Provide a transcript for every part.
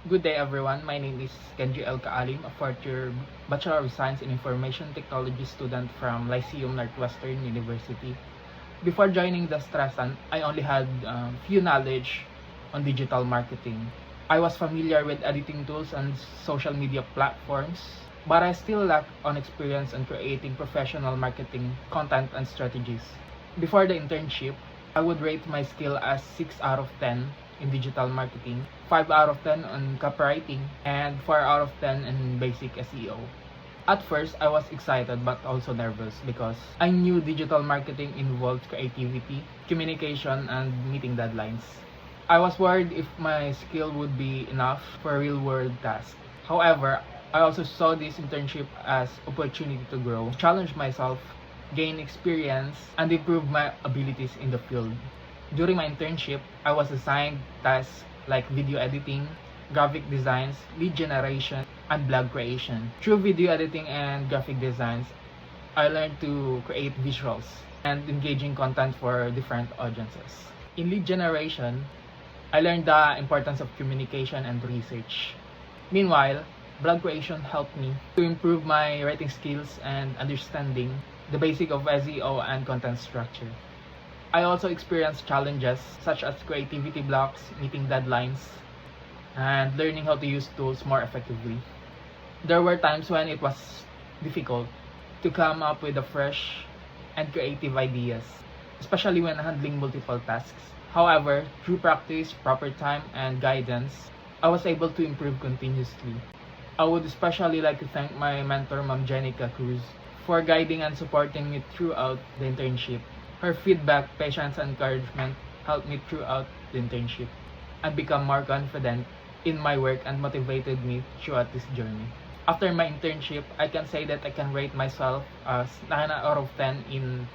Good day everyone, my name is Kenji El Kaalim, a fourth-year Bachelor of Science in Information Technology student from Lyceum Northwestern University. Before joining the Strasan, I only had few knowledge on digital marketing. I was familiar with editing tools and social media platforms, but I still lack on experience on creating professional marketing content and strategies. Before the internship, I would rate my skill as 6 out of 10 in digital marketing, 5 out of 10 on copywriting, and 4 out of 10 in basic SEO. At first, I was excited but also nervous because I knew digital marketing involved creativity, communication, and meeting deadlines. I was worried if my skill would be enough for real-world tasks. However, I also saw this internship as opportunity to grow, challenge myself, gain experience, and improve my abilities in the field. During my internship, I was assigned tasks like video editing, graphic designs, lead generation, and blog creation. Through video editing and graphic designs, I learned to create visuals and engaging content for different audiences. In lead generation, I learned the importance of communication and research. Meanwhile, blog creation helped me to improve my writing skills and understanding the basic of SEO and content structure. I also experienced challenges such as creativity blocks, meeting deadlines, and learning how to use tools more effectively. There were times when it was difficult to come up with the fresh and creative ideas, especially when handling multiple tasks. However, through practice, proper time, and guidance, I was able to improve continuously. I would especially like to thank my mentor, Ma'am Jenica Cruz, for guiding and supporting me throughout the internship. Her feedback, patience, and encouragement helped me throughout the internship and become more confident in my work and motivated me throughout this journey. After my internship, I can say that I can rate myself as 9 out of 10 in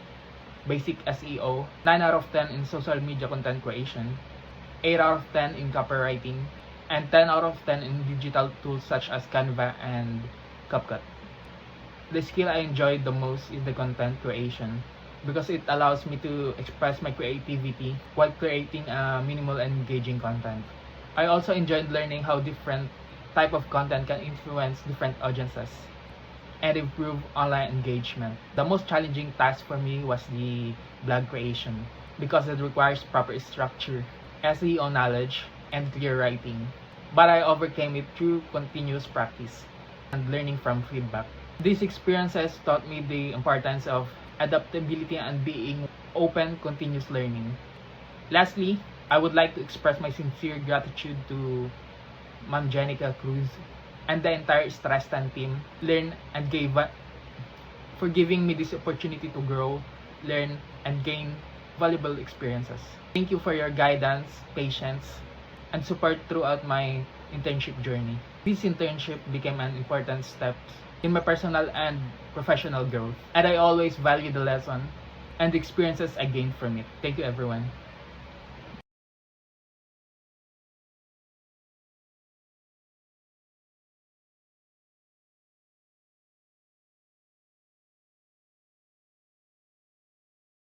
basic SEO, 9 out of 10 in social media content creation, 8 out of 10 in copywriting, and 10 out of 10 in digital tools such as Canva and CapCut. The skill I enjoyed the most is the content creation because it allows me to express my creativity while creating a minimal and engaging content. I also enjoyed learning how different type of content can influence different audiences and improve online engagement. The most challenging task for me was the blog creation because it requires proper structure, SEO knowledge, and clear writing. But I overcame it through continuous practice and learning from feedback. These experiences taught me the importance of adaptability and being open continuous learning. Lastly, I would like to express my sincere gratitude to Ma'am Jenica Cruz and the entire Strastan team for giving me this opportunity to grow, learn, and gain valuable experiences. Thank you for your guidance, patience, and support throughout my internship journey. This internship became an important step in my personal and professional growth, and I always value the lesson and the experiences I gained from it. Thank you everyone.